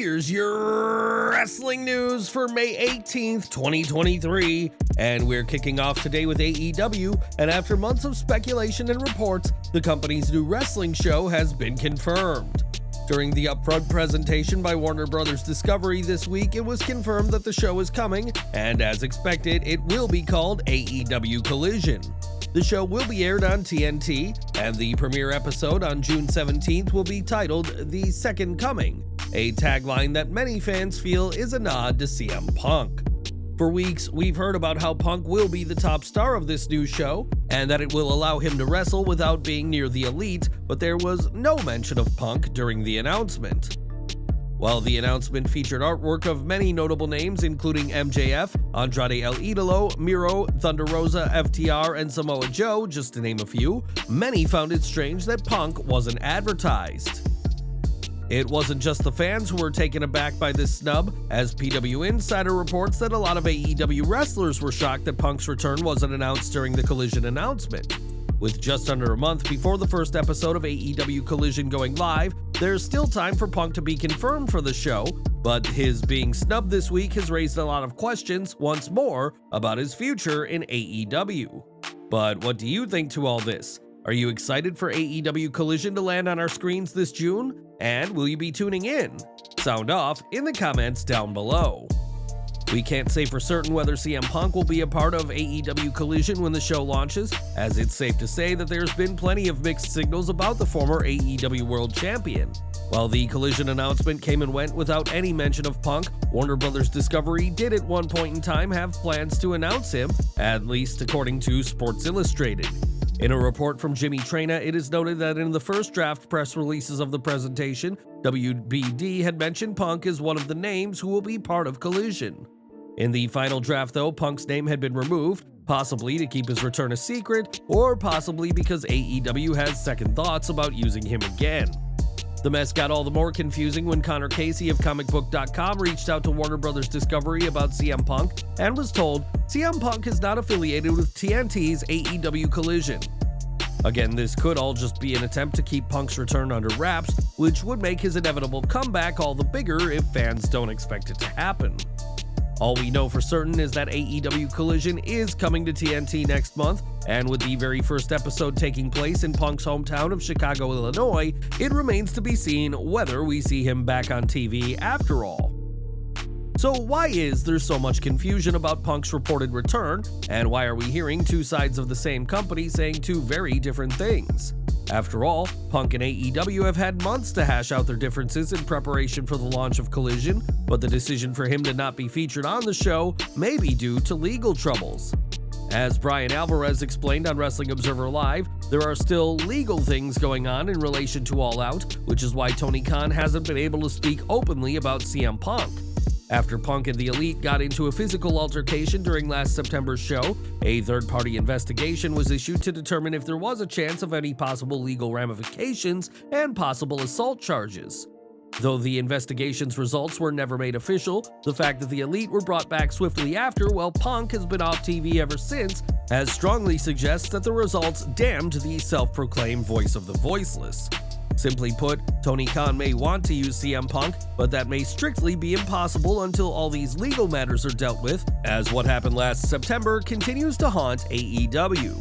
Here's your wrestling news for May 18th, 2023. And we're kicking off today with AEW, and after months of speculation and reports, the company's new wrestling show has been confirmed. During the Upfront presentation by Warner Bros. Discovery this week, it was confirmed that the show is coming, and as expected, it will be called AEW Collision. The show will be aired on TNT, and the premiere episode on June 17th will be titled The Second Coming, a tagline that many fans feel is a nod to CM Punk. For weeks, we've heard about how Punk will be the top star of this new show, and that it will allow him to wrestle without being near the elite, but there was no mention of Punk during the announcement. While the announcement featured artwork of many notable names including MJF, Andrade AEW, Miro, Thunder Rosa, FTR, and Samoa Joe, just to name a few, many found it strange that Punk wasn't advertised. It wasn't just the fans who were taken aback by this snub, as PW Insider reports that a lot of AEW wrestlers were shocked that Punk's return wasn't announced during the Collision announcement. With just under a month before the first episode of AEW Collision going live, there's still time for Punk to be confirmed for the show, but his being snubbed this week has raised a lot of questions once more about his future in AEW. But what do you think to all this? Are you excited for AEW Collision to land on our screens this June? And will you be tuning in? Sound off in the comments down below. We can't say for certain whether CM Punk will be a part of AEW Collision when the show launches, as it's safe to say that there's been plenty of mixed signals about the former AEW World Champion. While the Collision announcement came and went without any mention of Punk, Warner Bros. Discovery did at one point in time have plans to announce him, at least according to Sports Illustrated. In a report from Jimmy Trina, it is noted that in the first draft press releases of the presentation, WBD had mentioned Punk as one of the names who will be part of Collision. In the final draft, though, Punk's name had been removed, possibly to keep his return a secret, or possibly because AEW has second thoughts about using him again. The mess got all the more confusing when Connor Casey of comicbook.com reached out to Warner Bros. Discovery about CM Punk and was told CM Punk is not affiliated with TNT's AEW Collision. Again, this could all just be an attempt to keep Punk's return under wraps, which would make his inevitable comeback all the bigger if fans don't expect it to happen. All we know for certain is that AEW Collision is coming to TNT next month, and with the very first episode taking place in Punk's hometown of Chicago, Illinois, it remains to be seen whether we see him back on TV after all. So why is there so much confusion about Punk's reported return, and why are we hearing two sides of the same company saying two very different things? After all, Punk and AEW have had months to hash out their differences in preparation for the launch of Collision, but the decision for him to not be featured on the show may be due to legal troubles. As Brian Alvarez explained on Wrestling Observer Live, there are still legal things going on in relation to All Out, which is why Tony Khan hasn't been able to speak openly about CM Punk. After Punk and the Elite got into a physical altercation during last September's show, a third-party investigation was issued to determine if there was a chance of any possible legal ramifications and possible assault charges. Though the investigation's results were never made official, the fact that the Elite were brought back swiftly after while Punk has been off TV ever since has strongly suggests that the results damned the self-proclaimed voice of the voiceless. Simply put, Tony Khan may want to use CM Punk, but that may strictly be impossible until all these legal matters are dealt with, as what happened last September continues to haunt AEW.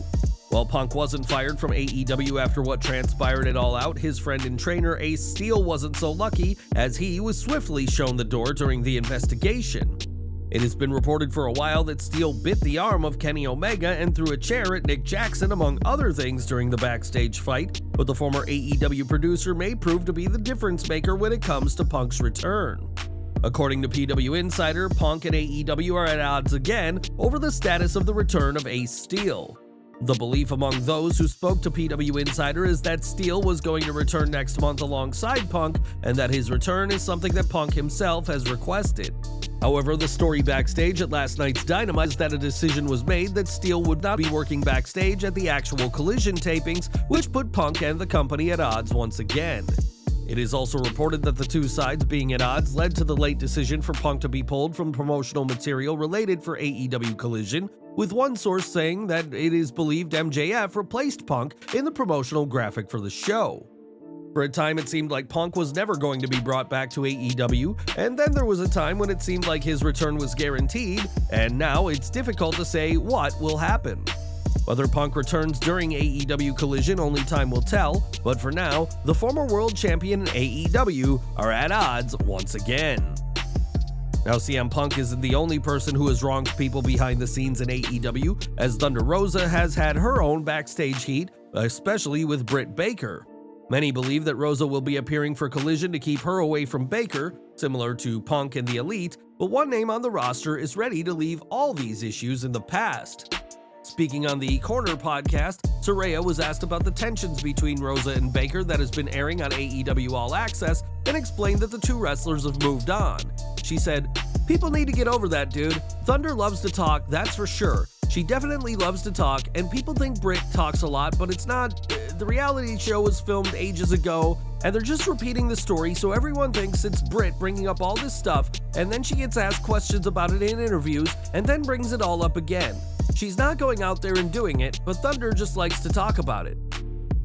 While Punk wasn't fired from AEW after what transpired at All Out, his friend and trainer Ace Steel wasn't so lucky, as he was swiftly shown the door during the investigation. It has been reported for a while that Steel bit the arm of Kenny Omega and threw a chair at Nick Jackson, among other things, during the backstage fight, but the former AEW producer may prove to be the difference maker when it comes to Punk's return. According to PW Insider, Punk and AEW are at odds again over the status of the return of Ace Steel. The belief among those who spoke to PW Insider is that Steel was going to return next month alongside Punk, and that his return is something that Punk himself has requested. However, the story backstage at last night's Dynamite is that a decision was made that Steel would not be working backstage at the actual Collision tapings, which put Punk and the company at odds once again. It is also reported that the two sides being at odds led to the late decision for Punk to be pulled from promotional material related for AEW Collision, with one source saying that it is believed MJF replaced Punk in the promotional graphic for the show. For a time, it seemed like Punk was never going to be brought back to AEW, and then there was a time when it seemed like his return was guaranteed, and now it's difficult to say what will happen. Whether Punk returns during AEW Collision, only time will tell, but for now, the former world champion and AEW are at odds once again. Now, CM Punk isn't the only person who has wronged people behind the scenes in AEW, as Thunder Rosa has had her own backstage heat, especially with Britt Baker. Many believe that Rosa will be appearing for Collision to keep her away from Baker, similar to Punk and the Elite, but one name on the roster is ready to leave all these issues in the past. Speaking on the Corner podcast, Saraya was asked about the tensions between Rosa and Baker that has been airing on AEW All Access and explained that the two wrestlers have moved on. She said, "People need to get over that, dude. Thunder loves to talk, that's for sure. She definitely loves to talk, and people think Britt talks a lot, but it's not. The reality show was filmed ages ago, and they're just repeating the story, so everyone thinks it's Britt bringing up all this stuff, and then she gets asked questions about it in interviews, and then brings it all up again. She's not going out there and doing it, but Thunder just likes to talk about it."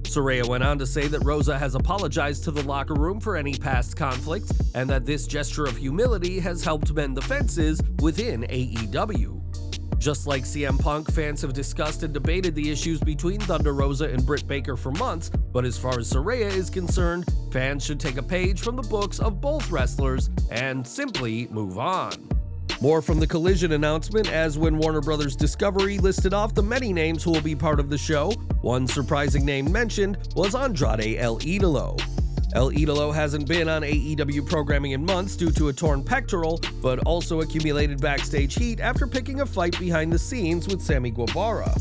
Saraya went on to say that Rosa has apologized to the locker room for any past conflicts, and that this gesture of humility has helped mend the fences within AEW. Just like CM Punk, fans have discussed and debated the issues between Thunder Rosa and Britt Baker for months, but as far as Saraya is concerned, fans should take a page from the books of both wrestlers and simply move on. More from the Collision announcement, as when Warner Bros. Discovery listed off the many names who will be part of the show, one surprising name mentioned was Andrade El Idolo. El Idolo hasn't been on AEW programming in months due to a torn pectoral, but also accumulated backstage heat after picking a fight behind the scenes with Sammy Guevara.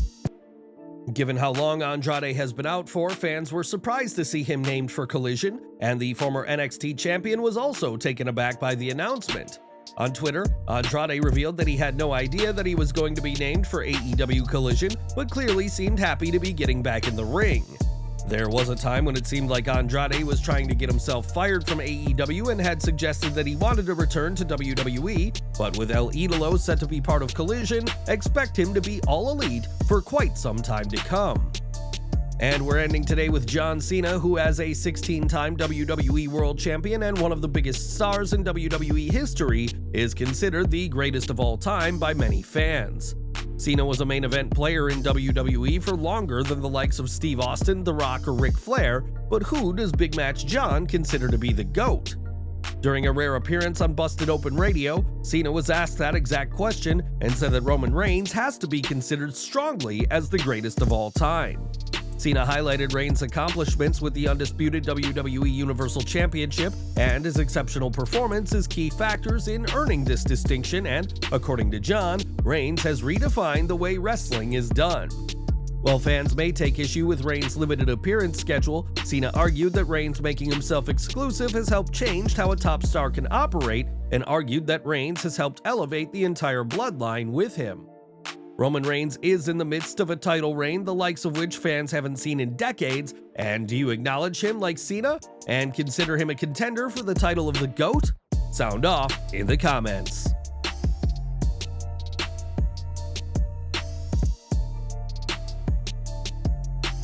Given how long Andrade has been out for, fans were surprised to see him named for Collision, and the former NXT champion was also taken aback by the announcement. On Twitter, Andrade revealed that he had no idea that he was going to be named for AEW Collision, but clearly seemed happy to be getting back in the ring. There was a time when it seemed like Andrade was trying to get himself fired from AEW and had suggested that he wanted to return to WWE, but with El Idolo set to be part of Collision, expect him to be all elite for quite some time to come. And we're ending today with John Cena, who as a 16-time WWE World Champion and one of the biggest stars in WWE history, is considered the greatest of all time by many fans. Cena was a main event player in WWE for longer than the likes of Steve Austin, The Rock, or Ric Flair, but who does Big Match John consider to be the GOAT? During a rare appearance on Busted Open Radio, Cena was asked that exact question and said that Roman Reigns has to be considered strongly as the greatest of all time. Cena highlighted Reigns' accomplishments with the undisputed WWE Universal Championship and his exceptional performance as key factors in earning this distinction, and, according to John, Reigns has redefined the way wrestling is done. While fans may take issue with Reigns' limited appearance schedule, Cena argued that Reigns making himself exclusive has helped change how a top star can operate, and argued that Reigns has helped elevate the entire bloodline with him. Roman Reigns is in the midst of a title reign, the likes of which fans haven't seen in decades, and do you acknowledge him like Cena and consider him a contender for the title of the GOAT? Sound off in the comments.